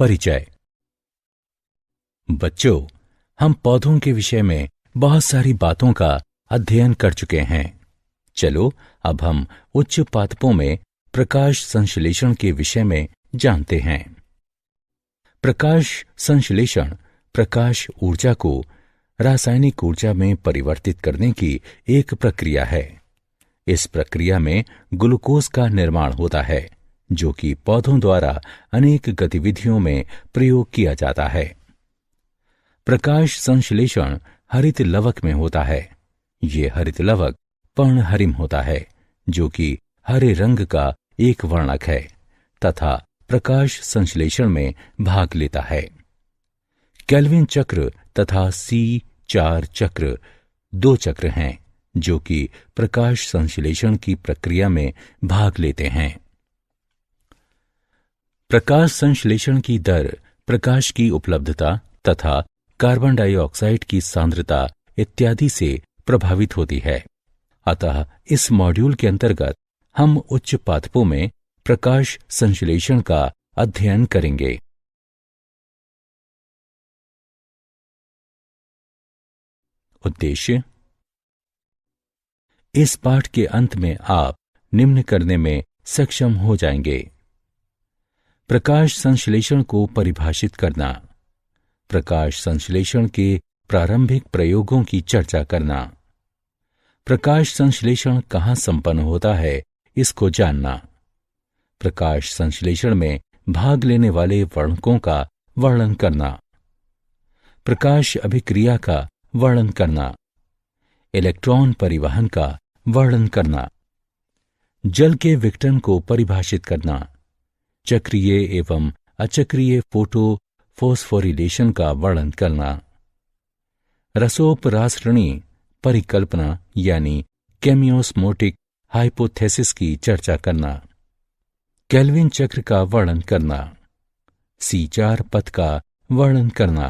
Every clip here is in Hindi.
परिचय। बच्चों, हम पौधों के विषय में बहुत सारी बातों का अध्ययन कर चुके हैं। चलो अब हम उच्च पादपों में प्रकाश संश्लेषण के विषय में जानते हैं। प्रकाश संश्लेषण प्रकाश ऊर्जा को रासायनिक ऊर्जा में परिवर्तित करने की एक प्रक्रिया है। इस प्रक्रिया में ग्लूकोज का निर्माण होता है, जो कि पौधों द्वारा अनेक गतिविधियों में प्रयोग किया जाता है। प्रकाश संश्लेषण हरित लवक में होता है। ये हरित लवक पर्णहरिम होता है, जो कि हरे रंग का एक वर्णक है तथा प्रकाश संश्लेषण में भाग लेता है। केल्विन चक्र तथा C4 चक्र दो चक्र हैं जो कि प्रकाश संश्लेषण की प्रक्रिया में भाग लेते हैं। प्रकाश संश्लेषण की दर प्रकाश की उपलब्धता तथा कार्बन डाइऑक्साइड की सांद्रता इत्यादि से प्रभावित होती है। अतः इस मॉड्यूल के अंतर्गत हम उच्च पादपों में प्रकाश संश्लेषण का अध्ययन करेंगे। उद्देश्य: इस पाठ के अंत में आप निम्न करने में सक्षम हो जाएंगे। प्रकाश संश्लेषण को परिभाषित करना, प्रकाश संश्लेषण के प्रारंभिक प्रयोगों की चर्चा करना, प्रकाश संश्लेषण कहाँ संपन्न होता है इसको जानना, प्रकाश संश्लेषण में भाग लेने वाले वर्णकों का वर्णन करना, प्रकाश अभिक्रिया का वर्णन करना, इलेक्ट्रॉन परिवहन का वर्णन करना, जल के विघटन को परिभाषित करना, चक्रीय एवं अचक्रीय फोटो फोस्फोरिलेशन का वर्णन करना, रसोपरासरणी परिकल्पना यानी केमियोस्मोटिक हाइपोथेसिस की चर्चा करना, केल्विन चक्र का वर्णन करना, C4 पथ का वर्णन करना,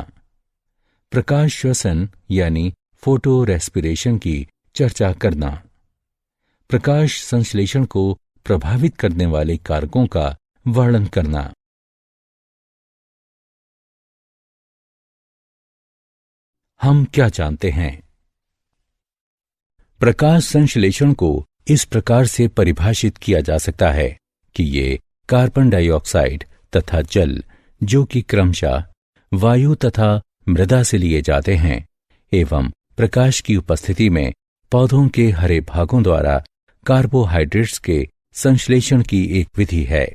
प्रकाश श्वसन यानी फोटो रेस्पिरेशन की चर्चा करना, प्रकाश संश्लेषण को प्रभावित करने वाले कारकों का वर्णन करना। हम क्या जानते हैं? प्रकाश संश्लेषण को इस प्रकार से परिभाषित किया जा सकता है कि ये कार्बन डाइऑक्साइड तथा जल, जो कि क्रमशः वायु तथा मृदा से लिए जाते हैं, एवं प्रकाश की उपस्थिति में पौधों के हरे भागों द्वारा कार्बोहाइड्रेट्स के संश्लेषण की एक विधि है।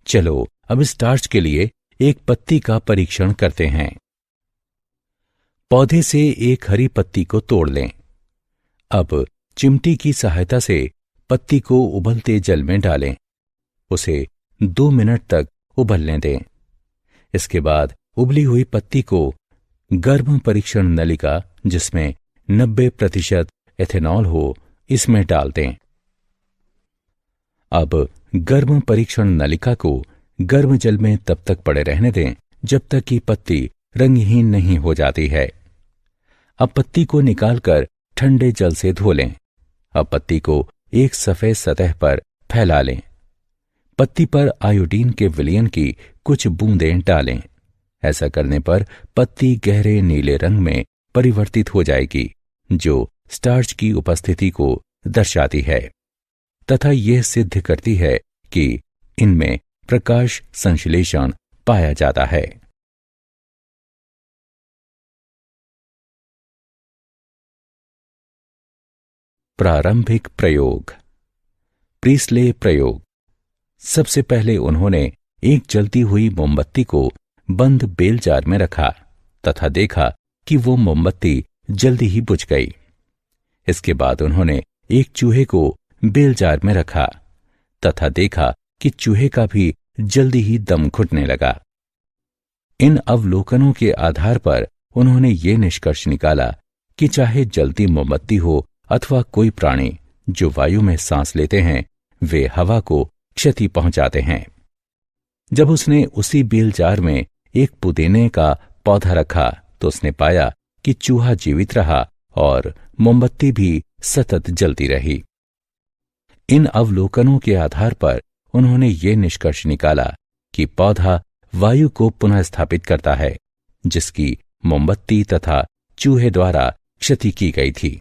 चलो अब स्टार्च के लिए एक पत्ती का परीक्षण करते हैं। पौधे से एक हरी पत्ती को तोड़ लें। अब चिमटी की सहायता से पत्ती को उबलते जल में डालें। उसे 2 मिनट तक उबलने दें। इसके बाद उबली हुई पत्ती को गर्भ परीक्षण नलिका, जिसमें 90% एथेनॉल हो, इसमें डाल दें। अब गर्भ परीक्षण नलिका को गर्म जल में तब तक पड़े रहने दें जब तक कि पत्ती रंगहीन नहीं हो जाती है। अब पत्ती को निकालकर ठंडे जल से धो लें। अब पत्ती को एक सफेद सतह पर फैला लें। पत्ती पर आयोडीन के विलयन की कुछ बूंदें डालें। ऐसा करने पर पत्ती गहरे नीले रंग में परिवर्तित हो जाएगी, जो स्टार्च की उपस्थिति को दर्शाती है तथा यह सिद्ध करती है कि इनमें प्रकाश संश्लेषण पाया जाता है। प्रारंभिक प्रयोग। प्रीस्ले प्रयोग। सबसे पहले उन्होंने एक जलती हुई मोमबत्ती को बंद बेल जार में रखा तथा देखा कि वो मोमबत्ती जल्दी ही बुझ गई। इसके बाद उन्होंने एक चूहे को बेल जार में रखा तथा देखा कि चूहे का भी जल्दी ही दम घुटने लगा। इन अवलोकनों के आधार पर उन्होंने ये निष्कर्ष निकाला कि चाहे जलती मोमबत्ती हो अथवा कोई प्राणी जो वायु में सांस लेते हैं, वे हवा को क्षति पहुंचाते हैं। जब उसने उसी बेल जार में एक पुदीने का पौधा रखा तो उसने पाया कि चूहा जीवित रहा और मोमबत्ती भी सतत जलती रही। इन अवलोकनों के आधार पर उन्होंने ये निष्कर्ष निकाला कि पौधा वायु को पुनः स्थापित करता है, जिसकी मोमबत्ती तथा चूहे द्वारा क्षति की गई थी।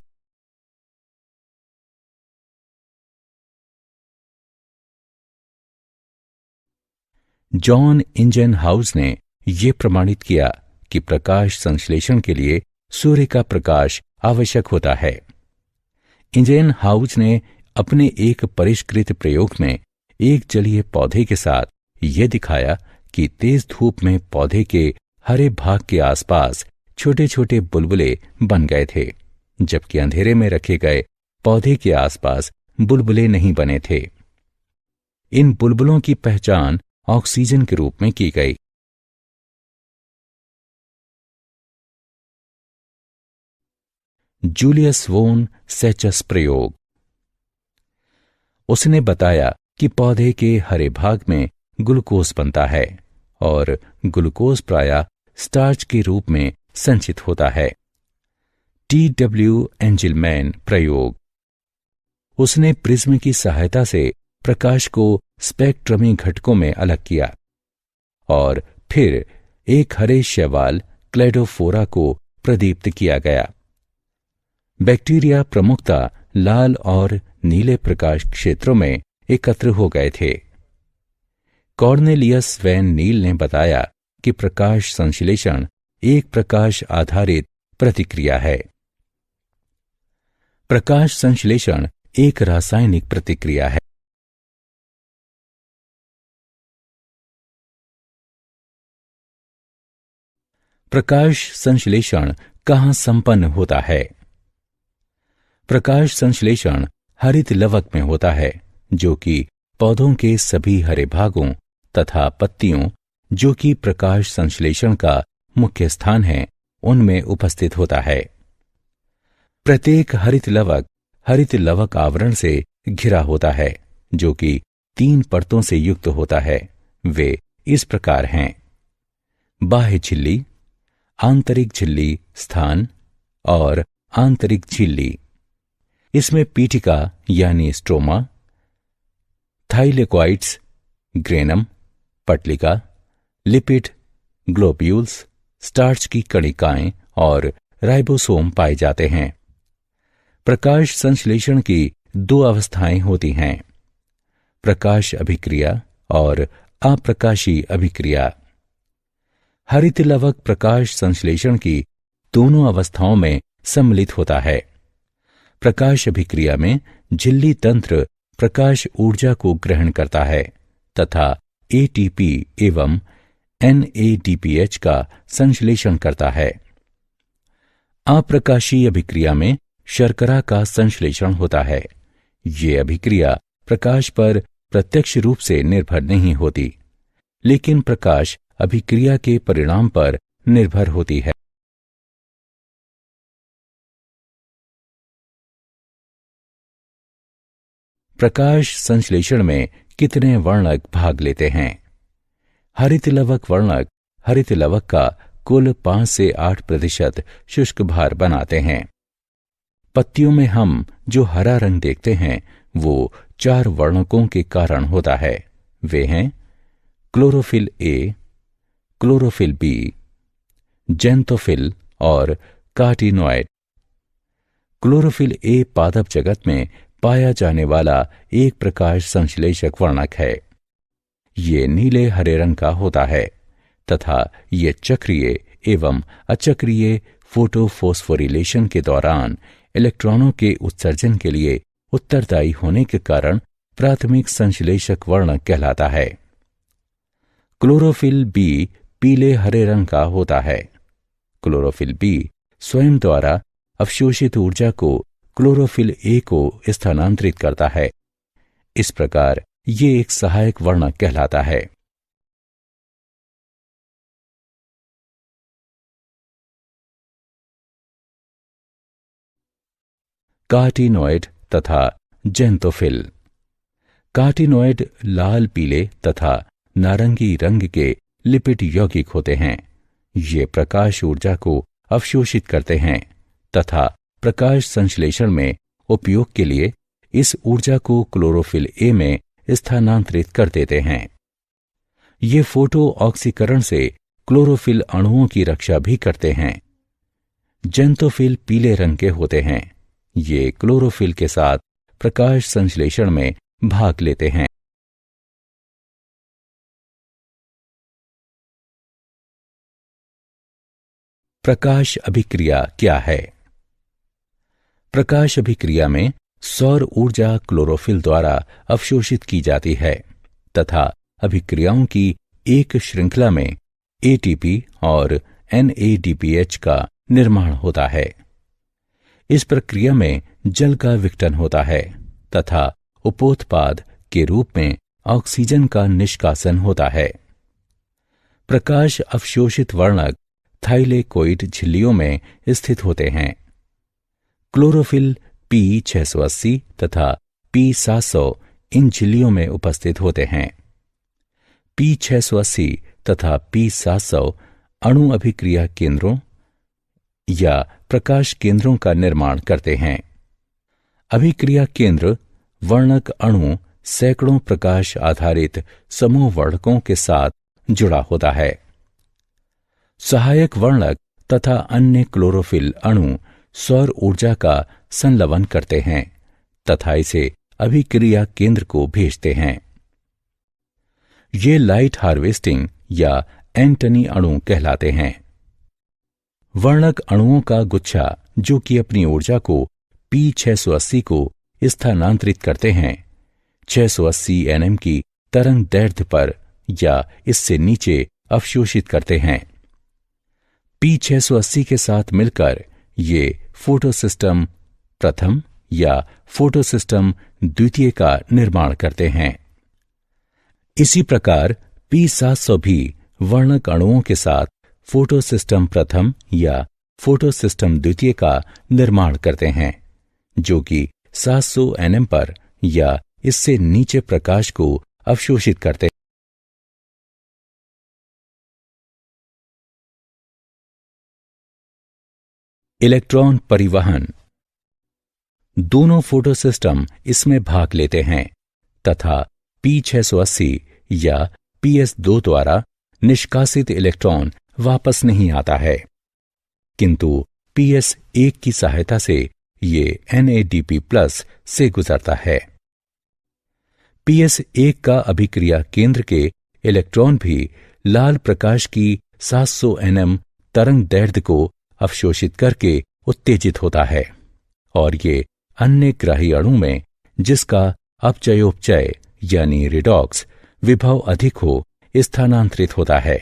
जॉन इंजनहाउस ने यह प्रमाणित किया कि प्रकाश संश्लेषण के लिए सूर्य का प्रकाश आवश्यक होता है। इंजनहाउस ने अपने एक परिष्कृत प्रयोग में एक जलीय पौधे के साथ यह दिखाया कि तेज धूप में पौधे के हरे भाग के आसपास छोटे छोटे बुलबुले बन गए थे, जबकि अंधेरे में रखे गए पौधे के आसपास बुलबुले नहीं बने थे। इन बुलबुलों की पहचान ऑक्सीजन के रूप में की गई। जूलियस वोन सेचस प्रयोग। उसने बताया कि पौधे के हरे भाग में ग्लूकोज बनता है और ग्लूकोज प्रायः स्टार्च के रूप में संचित होता है। T.W. एंजिलमैन प्रयोग। उसने प्रिज्म की सहायता से प्रकाश को स्पेक्ट्रमी घटकों में अलग किया और फिर एक हरे शैवाल क्लेडोफोरा को प्रदीप्त किया गया। बैक्टीरिया प्रमुखतः लाल और नीले प्रकाश क्षेत्रों में एकत्र हो गए थे। कॉर्नेलियस वैन नील ने बताया कि प्रकाश संश्लेषण एक प्रकाश आधारित प्रतिक्रिया है। प्रकाश संश्लेषण एक रासायनिक प्रतिक्रिया है। प्रकाश संश्लेषण कहाँ संपन्न होता है? प्रकाश संश्लेषण हरित लवक में होता है, जो कि पौधों के सभी हरे भागों तथा पत्तियों, जो कि प्रकाश संश्लेषण का मुख्य स्थान है, उनमें उपस्थित होता है। प्रत्येक हरित लवक आवरण से घिरा होता है, जो कि 3 परतों से युक्त होता है। वे इस प्रकार हैं: बाह्य झिल्ली, आंतरिक झिल्ली स्थान और आंतरिक झिल्ली। इसमें पीठिका यानी स्ट्रोमा, थाइलेकोइड्स, ग्रेनम, पटलिका, लिपिड, ग्लोब्यूल्स, स्टार्च की कणिकाएं और राइबोसोम पाए जाते हैं। प्रकाश संश्लेषण की 2 अवस्थाएं होती हैं: प्रकाश अभिक्रिया और अप्रकाशी अभिक्रिया। हरित लवक प्रकाश संश्लेषण की दोनों अवस्थाओं में सम्मिलित होता है। प्रकाश अभिक्रिया में झिल्ली तंत्र प्रकाश ऊर्जा को ग्रहण करता है तथा एटीपी एवं NADPH का संश्लेषण करता है। अप्रकाशीय अभिक्रिया में शर्करा का संश्लेषण होता है। ये अभिक्रिया प्रकाश पर प्रत्यक्ष रूप से निर्भर नहीं होती, लेकिन प्रकाश अभिक्रिया के परिणाम पर निर्भर होती है। प्रकाश संश्लेषण में कितने वर्णक भाग लेते हैं? हरित लवक वर्णक हरित लवक का कुल 5 से 8% शुष्क भार बनाते हैं। पत्तियों में हम जो हरा रंग देखते हैं वो 4 वर्णकों के कारण होता है। वे हैं chlorophyll A, chlorophyll B, xanthophyll और कार्टिनॉइड। क्लोरोफिल ए पादप जगत में पाया जाने वाला एक प्रकाश संश्लेषक वर्णक है। ये नीले हरे रंग का होता है तथा ये चक्रीय एवं अचक्रीय फोटोफॉस्फोरिलेशन के दौरान इलेक्ट्रॉनों के उत्सर्जन के लिए उत्तरदायी होने के कारण प्राथमिक संश्लेषक वर्णक कहलाता है। क्लोरोफिल बी पीले हरे रंग का होता है। क्लोरोफिल बी स्वयं द्वारा अवशोषित ऊर्जा को क्लोरोफिल ए को स्थानांतरित करता है। इस प्रकार ये एक सहायक वर्णक कहलाता है। कार्टिनॉइड तथा जेंथोफिल। कार्टिनॉइड लाल पीले तथा नारंगी रंग के लिपिड यौगिक होते हैं। ये प्रकाश ऊर्जा को अवशोषित करते हैं तथा प्रकाश संश्लेषण में उपयोग के लिए इस ऊर्जा को क्लोरोफिल ए में स्थानांतरित कर देते हैं। ये फोटो ऑक्सीकरण से क्लोरोफिल अणुओं की रक्षा भी करते हैं। जेंतोफिल पीले रंग के होते हैं। ये क्लोरोफिल के साथ प्रकाश संश्लेषण में भाग लेते हैं। प्रकाश अभिक्रिया क्या है? प्रकाश अभिक्रिया में सौर ऊर्जा क्लोरोफिल द्वारा अवशोषित की जाती है तथा अभिक्रियाओं की एक श्रृंखला में एटीपी और NADPH का निर्माण होता है। इस प्रक्रिया में जल का विघटन होता है तथा उपोत्पाद के रूप में ऑक्सीजन का निष्कासन होता है। प्रकाश अवशोषित वर्णक थाइलेकोइड झिल्लियों में स्थित होते हैं। क्लोरोफिल P680 तथा P700 इन झिल्लियों में उपस्थित होते हैं। P680 तथा P700 अणु अभिक्रिया केंद्रों या प्रकाश केंद्रों का निर्माण करते हैं। अभिक्रिया केंद्र वर्णक अणु सैकड़ों प्रकाश आधारित समूह वर्णकों के साथ जुड़ा होता है। सहायक वर्णक तथा अन्य क्लोरोफिल अणु सौर ऊर्जा का संलवन करते हैं तथा इसे अभिक्रिया केंद्र को भेजते हैं। ये लाइट हार्वेस्टिंग या एंटनी अणु कहलाते हैं। वर्णक अणुओं का गुच्छा जो कि अपनी ऊर्जा को P680 को स्थानांतरित करते हैं 680 nm की तरंग दैर्ध्य पर या इससे नीचे अवशोषित करते हैं। P680 के साथ मिलकर ये फोटोसिस्टम प्रथम या फोटोसिस्टम द्वितीय का निर्माण करते हैं। इसी प्रकार P700 भी वर्णक अणुओं के साथ फोटोसिस्टम प्रथम या फोटोसिस्टम द्वितीय का निर्माण करते हैं जो कि 700 nm पर या इससे नीचे प्रकाश को अवशोषित करते हैं। इलेक्ट्रॉन परिवहन। दोनों फोटोसिस्टम इसमें भाग लेते हैं तथा P680 या PS2 द्वारा निष्कासित इलेक्ट्रॉन वापस नहीं आता है, किंतु PS1 की सहायता से ये NADP+ से गुजरता है। PS1 का अभिक्रिया केंद्र के इलेक्ट्रॉन भी लाल प्रकाश की 700 nm तरंग दैर्ध्य को अवशोषित करके उत्तेजित होता है और ये अन्य ग्राही अणु में जिसका अपचयोपचय यानी रिडॉक्स विभव अधिक हो स्थानांतरित होता है।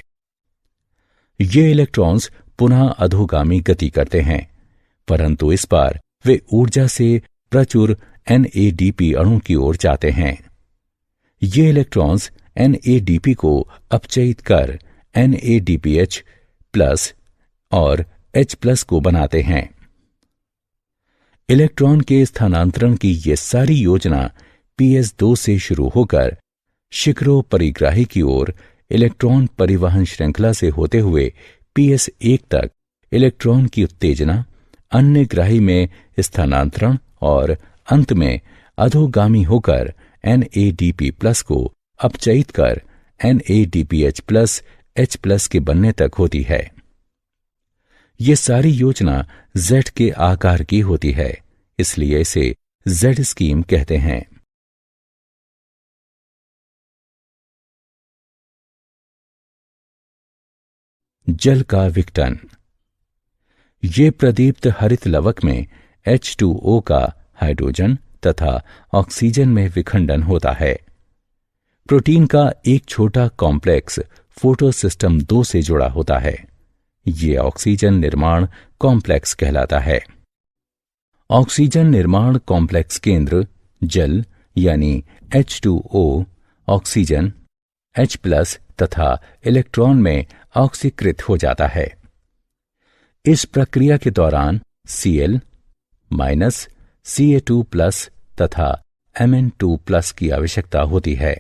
ये इलेक्ट्रॉन्स पुनः अधोगामी गति करते हैं, परंतु इस बार वे ऊर्जा से प्रचुर NADP अणु की ओर जाते हैं। ये इलेक्ट्रॉन्स NADP को अपचयित कर NADPH+ और H+ को बनाते हैं। इलेक्ट्रॉन के स्थानांतरण की ये सारी योजना PS2 से शुरू होकर शिखरो परिग्राही की ओर इलेक्ट्रॉन परिवहन श्रृंखला से होते हुए PS1 तक इलेक्ट्रॉन की उत्तेजना, अन्य ग्राही में स्थानांतरण और अंत में अधोगामी होकर NADP+ को अपचयित कर NADPH+ H+ के बनने तक होती है। ये सारी योजना Z के आकार की होती है, इसलिए इसे Z स्कीम कहते हैं। जल का विघटन। ये प्रदीप्त हरित लवक में H2O का हाइड्रोजन तथा ऑक्सीजन में विखंडन होता है। प्रोटीन का एक छोटा कॉम्प्लेक्स फोटोसिस्टम 2 से जुड़ा होता है। ये ऑक्सीजन निर्माण कॉम्प्लेक्स कहलाता है। ऑक्सीजन निर्माण कॉम्प्लेक्स केंद्र जल यानी H2O, ऑक्सीजन, H+ तथा इलेक्ट्रॉन में ऑक्सीकृत हो जाता है। इस प्रक्रिया के दौरान Cl- Ca2+ तथा Mn2+ की आवश्यकता होती है।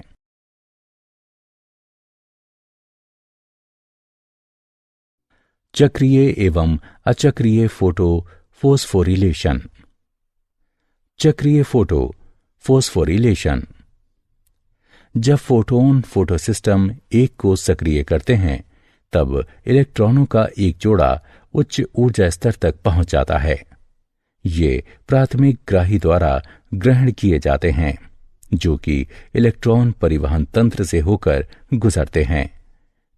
चक्रीय एवं अचक्रीय फोटो फोस्फोरिलेशन। चक्रीय फोटो फोस्फोरिलेशन। जब फोटोन फोटोसिस्टम एक को सक्रिय करते हैं तब इलेक्ट्रॉनों का एक जोड़ा उच्च ऊर्जा स्तर तक पहुंच जाता है। ये प्राथमिक ग्राही द्वारा ग्रहण किए जाते हैं जो कि इलेक्ट्रॉन परिवहन तंत्र से होकर गुजरते हैं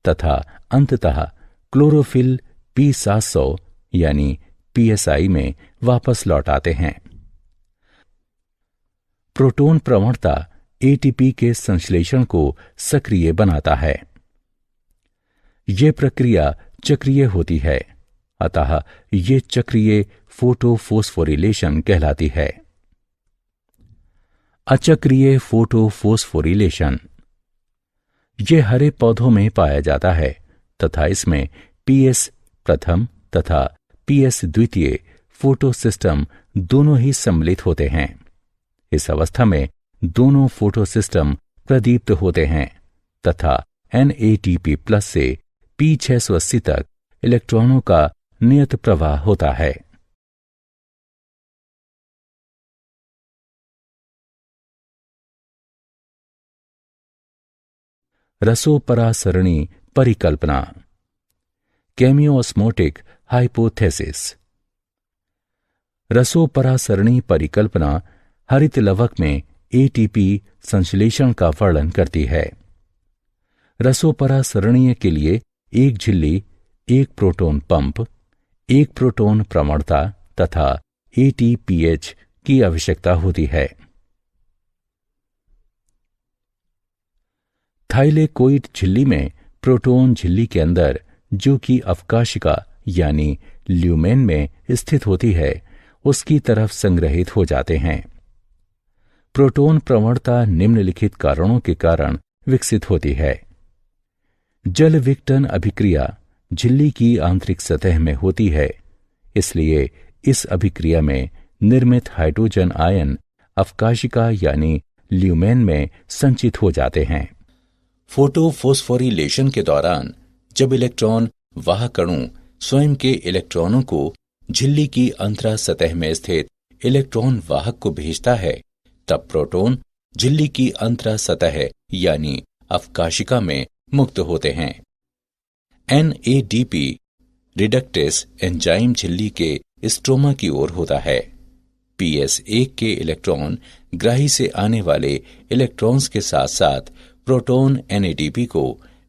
तथा अंततः क्लोरोफिल P700 यानी PSI में वापस लौट आते हैं। प्रोटॉन प्रवणता एटीपी के संश्लेषण को सक्रिय बनाता है। यह प्रक्रिया चक्रीय होती है, अतः यह चक्रीय फोटोफोस्फोरिलेशन कहलाती है। अचक्रीय फोटोफोस्फोरिलेशन यह हरे पौधों में पाया जाता है तथा इसमें PS प्रथम तथा PS द्वितीय फोटोसिस्टम दोनों ही सम्मिलित होते हैं। इस अवस्था में दोनों फोटोसिस्टम प्रदीप्त होते हैं तथा NADP+ से P680 तक इलेक्ट्रॉनों का नियत प्रवाह होता है। रसोपरासरणी परिकल्पना, केमियोस्मोटिक हाइपोथेसिस। रसोपरासरणी परिकल्पना हरित लवक में एटीपी संश्लेषण का वर्णन करती है। रसोपरासरणीय के लिए एक झिल्ली, एक प्रोटॉन पंप, एक प्रोटॉन प्रवणता तथा ATPH की आवश्यकता होती है। थाइलेकोइड झिल्ली में प्रोटॉन झिल्ली के अंदर जो कि अवकाशिका यानी ल्यूमेन में स्थित होती है उसकी तरफ संग्रहित हो जाते हैं। प्रोटॉन प्रवणता निम्नलिखित कारणों के कारण विकसित होती है। जल विघटन अभिक्रिया झिल्ली की आंतरिक सतह में होती है, इसलिए इस अभिक्रिया में निर्मित हाइड्रोजन आयन अवकाशिका यानी ल्यूमेन में संचित हो जाते हैं। फोटोफोस्फोरिलेशन के दौरान जब इलेक्ट्रॉन वाहक अणु स्वयं के इलेक्ट्रॉनों को झिल्ली की अंतरा सतह में स्थित इलेक्ट्रॉन वाहक को भेजता है तब प्रोटॉन झिल्ली की अंतरा सतह यानी अवकाशिका में मुक्त होते हैं। NADP रिडक्टेस एंजाइम झिल्ली के स्ट्रोमा की ओर होता है। PS1 के इलेक्ट्रॉन ग्राही से आने वाले इलेक्ट्रॉन्स के साथ साथ प्रोटॉन NADP को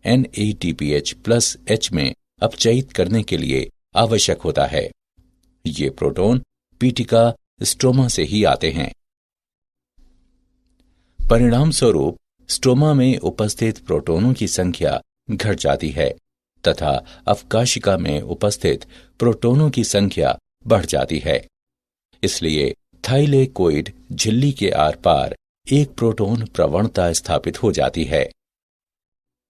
NADPH+ में अपचयित करने के लिए आवश्यक होता है। ये प्रोटॉन पीटिका स्ट्रोमा से ही आते हैं। परिणाम स्वरूप स्ट्रोमा में उपस्थित प्रोटॉनों की संख्या घट जाती है तथा अवकाशिका में उपस्थित प्रोटॉनों की संख्या बढ़ जाती है। इसलिए थाइलेकोइड झिल्ली के आर पार एक प्रोटॉन प्रवणता स्थापित हो जाती है।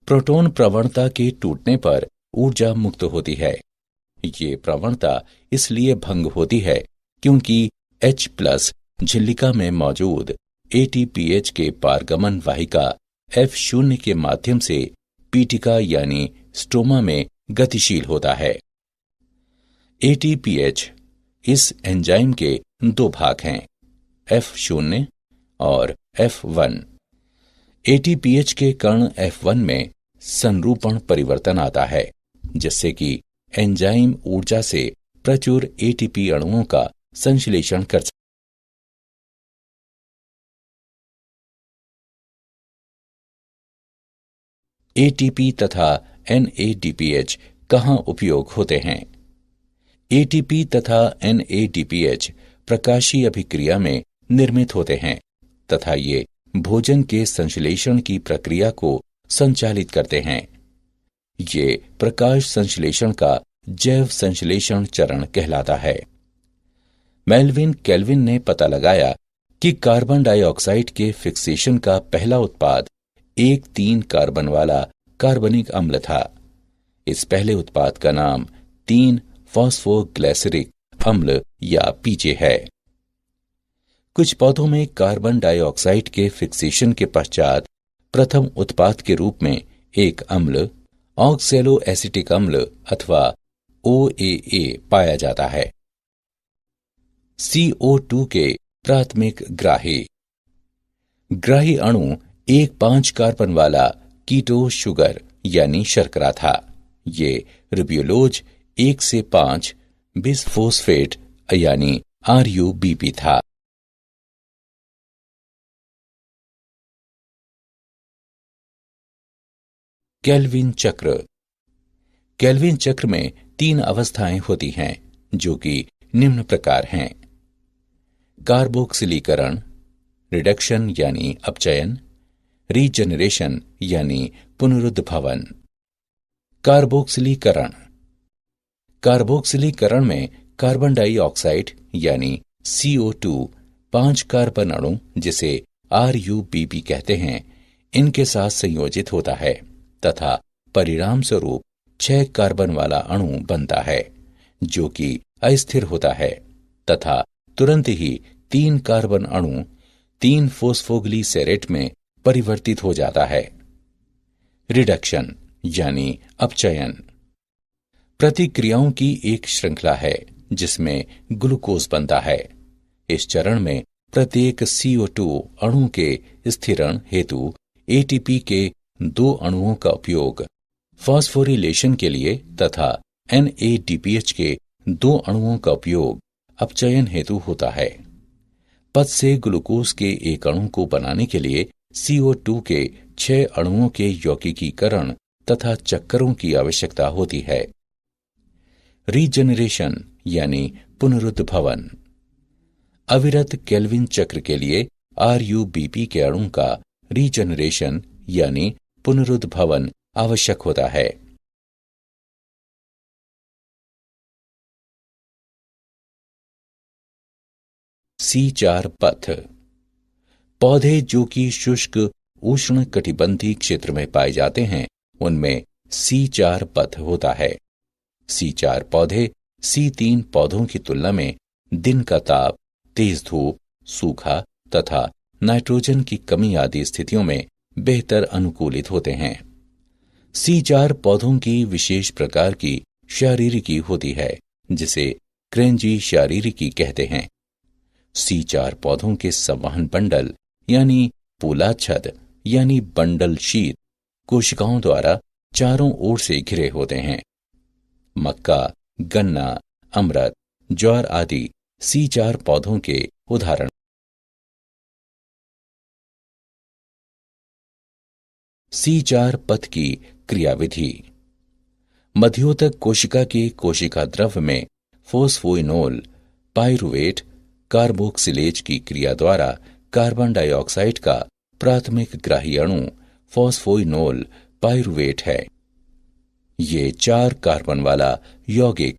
प्रोटॉन प्रवणता के टूटने पर ऊर्जा मुक्त होती है। ये प्रवणता इसलिए भंग होती है क्योंकि H+ झिल्लिका में मौजूद ATPH के पारगमन वाहिका F0 के माध्यम से पीटिका यानी स्ट्रोमा में गतिशील होता है। ATPH इस एंजाइम के दो भाग हैं, F0 और F1। ATPH के कण F1 में संरूपण परिवर्तन आता है जिससे कि एंजाइम ऊर्जा से प्रचुर ATP अणुओं का संश्लेषण कर सकता है। ATP तथा NADPH कहाँ उपयोग होते हैं? ATP तथा NADPH प्रकाशीय अभिक्रिया में निर्मित होते हैं तथा ये भोजन के संश्लेषण की प्रक्रिया को संचालित करते हैं। ये प्रकाश संश्लेषण का जैव संश्लेषण चरण कहलाता है। मेल्विन केल्विन ने पता लगाया कि कार्बन डाइऑक्साइड के फिक्सेशन का पहला उत्पाद एक 3 कार्बन वाला कार्बनिक अम्ल था। इस पहले उत्पाद का नाम 3 फॉस्फोग्लिसरिक अम्ल या PJ है। कुछ पौधों में कार्बन डाइऑक्साइड के फिक्सेशन के पश्चात प्रथम उत्पाद के रूप में एक अम्ल ऑक्सैलोएसिटिक अम्ल अथवा OAA पाया जाता है। CO2 के प्राथमिक ग्राही अणु एक 5 कार्बन वाला कीटो शुगर यानी शर्करा था। ये रिब्यूलोज 1 से 5 बिसफोस्फेट यानी RUBP था। केल्विन चक्र। केल्विन चक्र में 3 अवस्थाएं होती हैं जो कि निम्न प्रकार हैं: कार्बोक्सिलीकरण, रिडक्शन यानी अपचयन, रीजनरेशन यानी पुनरुद्भवन। कार्बोक्सिलीकरण। कार्बोक्सिलीकरण में कार्बन डाइऑक्साइड यानी CO2 5 कार्बन अणु जिसे RUBP कहते हैं, इनके साथ संयोजित होता है तथा परिणाम स्वरूप 6 कार्बन वाला अणु बनता है जो कि अस्थिर होता है तथा तुरंत ही 3 कार्बन अणु 3 फॉस्फोग्लिसरेट में परिवर्तित हो जाता है। रिडक्शन यानी अपचयन प्रतिक्रियाओं की एक श्रृंखला है जिसमें ग्लूकोज बनता है। इस चरण में प्रत्येक CO2 अणु के स्थिरण हेतु ATP के 2 अणुओं का उपयोग फॉस्फोरिलेशन के लिए तथा NADPH के 2 अणुओं का उपयोग अपचयन हेतु होता है। पद से ग्लूकोज के एक अणु को बनाने के लिए CO2 के 6 अणुओं के यौगिकीकरण तथा चक्करों की आवश्यकता होती है। रीजनरेशन यानी पुनरुद्भवन। अविरत केल्विन चक्र के लिए RUBP के अणु का रीजनरेशन यानी पुनरुद्भवन आवश्यक होता है। C4 पथ। पौधे जो कि शुष्क उष्ण कटिबंधीय क्षेत्र में पाए जाते हैं उनमें C4 पथ होता है। C4 पौधे C3 पौधों की तुलना में दिन का ताप, तेज धूप, सूखा तथा नाइट्रोजन की कमी आदि स्थितियों में बेहतर अनुकूलित होते हैं। C4 पौधों की विशेष प्रकार की शारीरिकी होती है जिसे क्रेंजी शारीरिकी कहते हैं। C4 पौधों के संवहन बंडल यानी पोलाच्छद यानी बंडल शीत कोशिकाओं द्वारा चारों ओर से घिरे होते हैं। मक्का, गन्ना, अमृत, ज्वार आदि C4 पौधों के उदाहरण। C4 पथ की क्रियाविधि। मध्योतक कोशिका के कोशिका द्रव्य में फोस्फोइनोल पाइरुवेट कार्बोक्सिलेज की क्रिया द्वारा कार्बन डाइऑक्साइड का प्राथमिक ग्राही अणु फोस्फोइनोल पाइरुवेट है। ये 4 कार्बन वाला यौगिक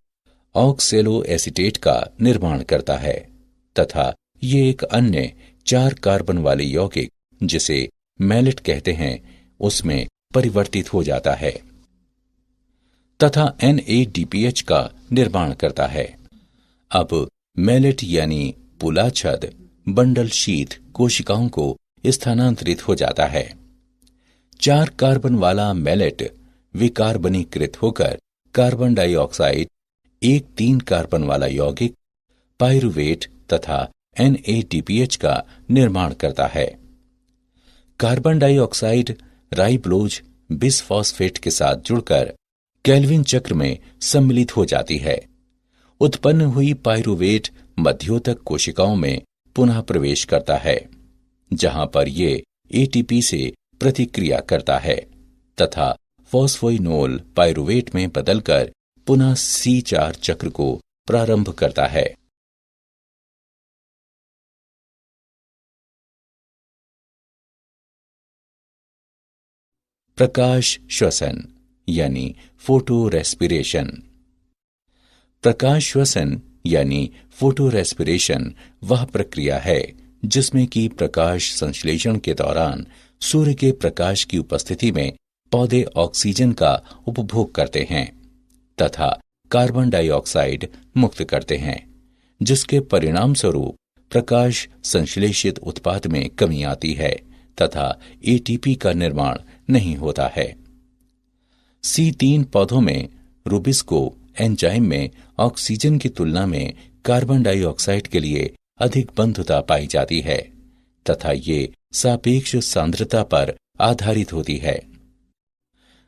ऑक्सेलो एसीटेट का निर्माण करता है तथा ये एक अन्य 4 कार्बन वाले यौगिक जिसे मैलेट कहते हैं उसमें परिवर्तित हो जाता है तथा NADPH का निर्माण करता है। अब मैलेट यानी पोलाच्छद बंडल शीत कोशिकाओं को स्थानांतरित हो जाता है। 4 कार्बन वाला मैलेट विकार्बनीकृत होकर कार्बन डाइऑक्साइड, एक 3 कार्बन वाला यौगिक पाइरुवेट तथा NADPH का निर्माण करता है। कार्बन डाइऑक्साइड राइब्लोज बिसफॉस्फेट के साथ जुड़कर केल्विन चक्र में सम्मिलित हो जाती है। उत्पन्न हुई पाइरुवेट मध्योतक कोशिकाओं में पुनः प्रवेश करता है जहां पर ये ATP से प्रतिक्रिया करता है तथा फॉस्फोइनोल पाइरुवेट में बदलकर पुनः C4 चक्र को प्रारंभ करता है। प्रकाश श्वसन यानी फोटो रेस्पिरेशन। प्रकाश श्वसन यानी फोटो रेस्पिरेशन वह प्रक्रिया है जिसमें कि प्रकाश संश्लेषण के दौरान सूर्य के प्रकाश की उपस्थिति में पौधे ऑक्सीजन का उपभोग करते हैं तथा कार्बन डाइऑक्साइड मुक्त करते हैं, जिसके परिणाम स्वरूप प्रकाश संश्लेषित उत्पाद में कमी आती है तथा ATP का निर्माण नहीं होता है। C3 पौधों में रूबिस्को एंजाइम में ऑक्सीजन की तुलना में कार्बन डाइऑक्साइड के लिए अधिक बंधुता पाई जाती है तथा ये सापेक्ष सांद्रता पर आधारित होती है।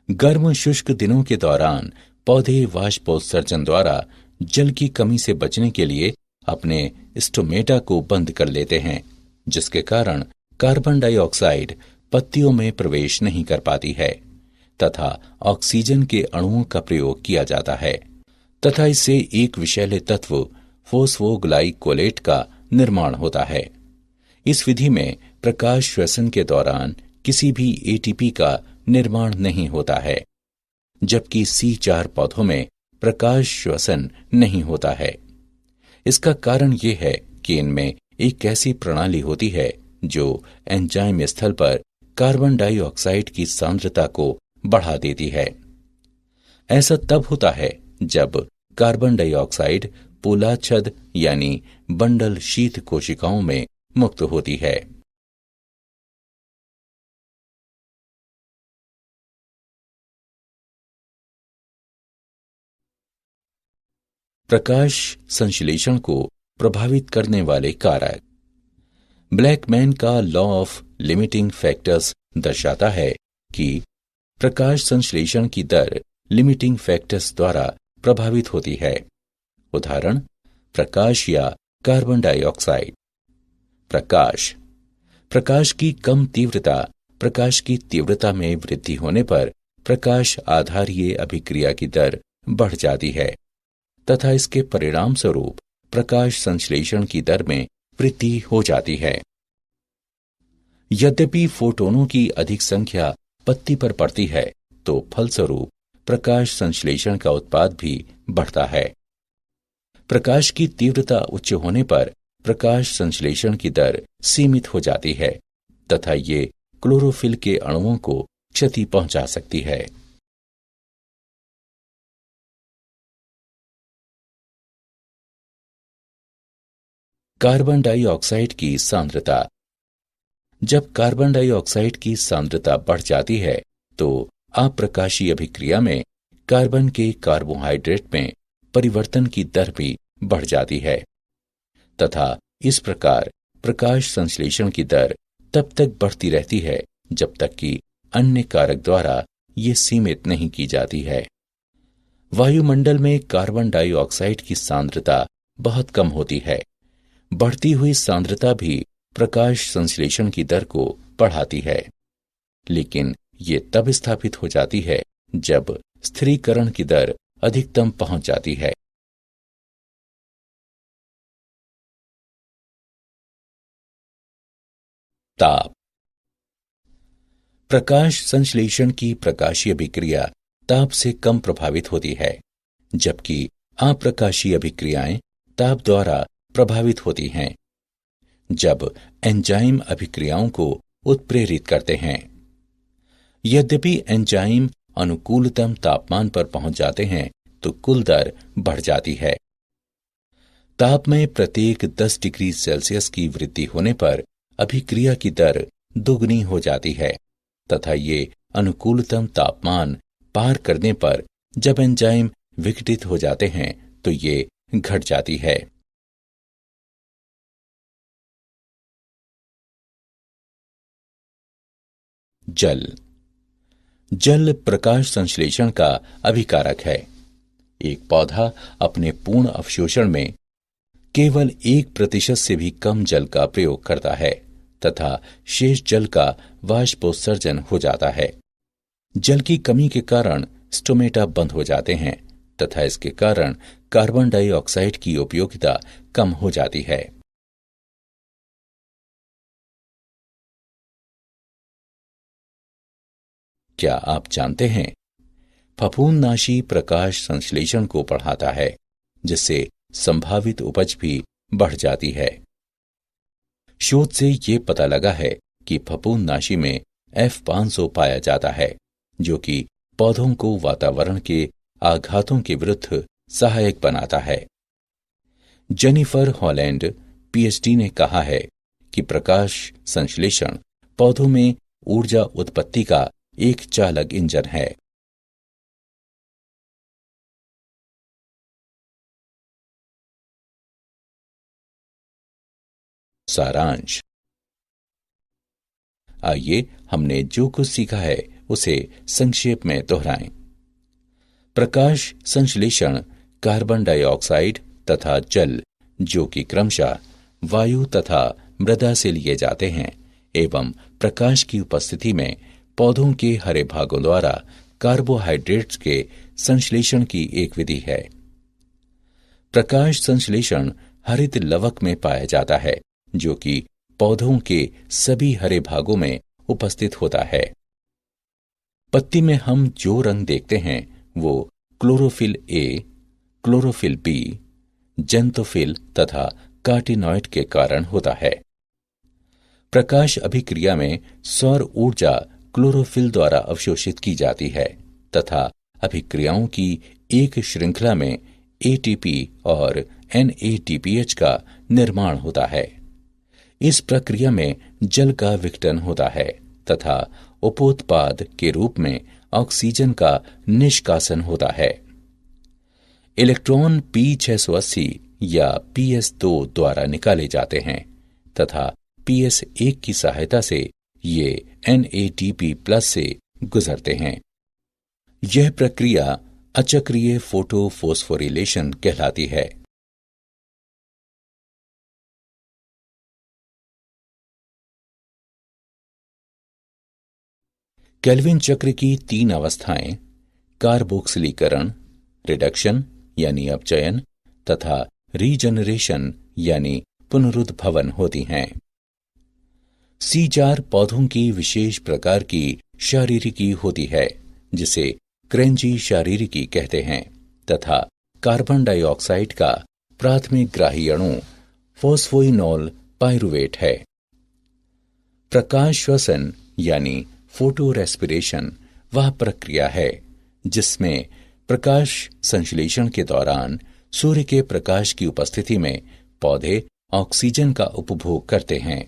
गर्म शुष्क दिनों के दौरान पौधे वाष्पोत्सर्जन द्वारा जल की कमी से बचने के लिए अपने स्टोमेटा को बंद कर लेते हैं, जिसके कारण कार्बन डाइऑक्साइड पत्तियों में प्रवेश नहीं कर पाती है तथा ऑक्सीजन के अणुओं का प्रयोग किया जाता है तथा इससे एक विषैले तत्व फोस्फोग्लाइकोलेट का निर्माण होता है। इस विधि में प्रकाश श्वसन के दौरान किसी भी एटीपी का निर्माण नहीं होता है, जबकि C4 पौधों में प्रकाश श्वसन नहीं होता है। इसका कारण यह है कि इनमें एक ऐसी प्रणाली होती है जो एंजाइम स्थल पर कार्बन डाइऑक्साइड की सांद्रता को बढ़ा देती है। ऐसा तब होता है जब कार्बन डाइऑक्साइड पोलाच्छद यानी बंडल शीत कोशिकाओं में मुक्त होती है। प्रकाश संश्लेषण को प्रभावित करने वाले कारक। ब्लैकमैन का लॉ ऑफ लिमिटिंग फैक्टर्स दर्शाता है कि प्रकाश संश्लेषण की दर लिमिटिंग फैक्टर्स द्वारा प्रभावित होती है। उदाहरण, प्रकाश या कार्बन डाइऑक्साइड। प्रकाश प्रकाश की कम तीव्रता प्रकाश की तीव्रता में वृद्धि होने पर प्रकाश आधारीय अभिक्रिया की दर बढ़ जाती है तथा इसके परिणाम स्वरूप प्रकाश संश्लेषण की दर में वृद्धि हो जाती है। यद्यपि फोटोनों की अधिक संख्या पत्ती पर पड़ती है तो फलस्वरूप प्रकाश संश्लेषण का उत्पाद भी बढ़ता है। प्रकाश की तीव्रता उच्च होने पर प्रकाश संश्लेषण की दर सीमित हो जाती है तथा ये क्लोरोफिल के अणुओं को क्षति पहुंचा सकती है। कार्बन डाइऑक्साइड की सांद्रता। जब कार्बन डाइऑक्साइड की सांद्रता बढ़ जाती है तो अप्रकाशीय अभिक्रिया में कार्बन के कार्बोहाइड्रेट में परिवर्तन की दर भी बढ़ जाती है तथा इस प्रकार प्रकाश संश्लेषण की दर तब तक बढ़ती रहती है जब तक कि अन्य कारक द्वारा ये सीमित नहीं की जाती है। वायुमंडल में कार्बन डाइऑक्साइड की सांद्रता बहुत कम होती है। बढ़ती हुई सांद्रता भी प्रकाश संश्लेषण की दर को बढ़ाती है, लेकिन ये तब स्थापित हो जाती है जब स्थिरीकरण की दर अधिकतम पहुंच जाती है। ताप। प्रकाश संश्लेषण की प्रकाशीय अभिक्रिया ताप से कम प्रभावित होती है, जबकि अप्रकाशीय अभिक्रियाएं ताप द्वारा प्रभावित होती हैं। जब एंजाइम अभिक्रियाओं को उत्प्रेरित करते हैं, यद्यपि एंजाइम अनुकूलतम तापमान पर पहुंच जाते हैं तो कुल दर बढ़ जाती है। ताप में प्रत्येक 10 डिग्री सेल्सियस की वृद्धि होने पर अभिक्रिया की दर दोगुनी हो जाती है तथा ये अनुकूलतम तापमान पार करने पर जब एंजाइम विघटित हो जाते हैं तो ये घट जाती है। जल प्रकाश संश्लेषण का अभिकारक है। एक पौधा अपने पूर्ण अवशोषण में केवल 1% से भी कम जल का प्रयोग करता है तथा शेष जल का वाष्पोत्सर्जन हो जाता है। जल की कमी के कारण स्टोमेटा बंद हो जाते हैं तथा इसके कारण कार्बन डाइऑक्साइड की उपयोगिता कम हो जाती है। क्या आप जानते हैं, फफूंदनाशी प्रकाश संश्लेषण को बढ़ाता है, जिससे संभावित उपज भी बढ़ जाती है। शोध से ये पता लगा है कि फफूंदनाशी में F500 पाया जाता है, जो कि पौधों को वातावरण के आघातों के विरुद्ध सहायक बनाता है। जेनिफर हॉलैंड PhD ने कहा है कि प्रकाश संश्लेषण पौधों में ऊर्जा उत्पत्ति का एक चालक इंजन है। सारांश। आइए हमने जो कुछ सीखा है उसे संक्षेप में दोहराएं। प्रकाश संश्लेषण कार्बन डाइऑक्साइड तथा जल, जो कि क्रमशः वायु तथा मृदा से लिए जाते हैं, एवं प्रकाश की उपस्थिति में पौधों के हरे भागों द्वारा कार्बोहाइड्रेट्स के संश्लेषण की एक विधि है। प्रकाश संश्लेषण हरित लवक में पाया जाता है, जो कि पौधों के सभी हरे भागों में उपस्थित होता है। पत्ती में हम जो रंग देखते हैं वो chlorophyll A, chlorophyll B, xanthophyll तथा कार्टिनॉइड के कारण होता है। प्रकाश अभिक्रिया में सौर ऊर्जा क्लोरोफिल द्वारा अवशोषित की जाती है तथा अभिक्रियाओं की एक श्रृंखला में एटीपी और NADPH का निर्माण होता है। इस प्रक्रिया में जल का विघटन होता है तथा उपोत्पाद के रूप में ऑक्सीजन का निष्कासन होता है। इलेक्ट्रॉन P680 या PS2 द्वारा निकाले जाते हैं तथा PS1 की सहायता से ये NADP+ से गुजरते हैं। यह प्रक्रिया अचक्रीय फोटोफोस्फोरिलेशन कहलाती है। केल्विन चक्र की 3 अवस्थाएं कार्बोक्सिलीकरण, रिडक्शन यानी अपचयन तथा रीजनरेशन यानी पुनरुद्भवन होती हैं। C4 पौधों की विशेष प्रकार की शारीरिकी होती है, जिसे क्रेंजी शारीरिकी कहते हैं तथा कार्बन डाइऑक्साइड का प्राथमिक ग्राही अणु फोस्फोइनोल पाइरुवेट है। प्रकाश श्वसन यानी फोटो रेस्पिरेशन वह प्रक्रिया है जिसमें प्रकाश संश्लेषण के दौरान सूर्य के प्रकाश की उपस्थिति में पौधे ऑक्सीजन का उपभोग करते हैं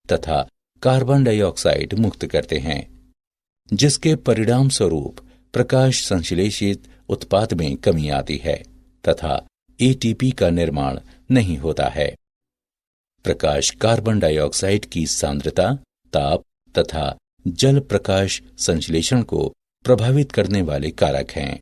तथा कार्बन डाइऑक्साइड मुक्त करते हैं, जिसके परिणाम स्वरूप प्रकाश संश्लेषित उत्पाद में कमी आती है तथा ATP का निर्माण नहीं होता है। प्रकाश कार्बन डाइऑक्साइड की सांद्रता, ताप तथा जल प्रकाश संश्लेषण को प्रभावित करने वाले कारक हैं।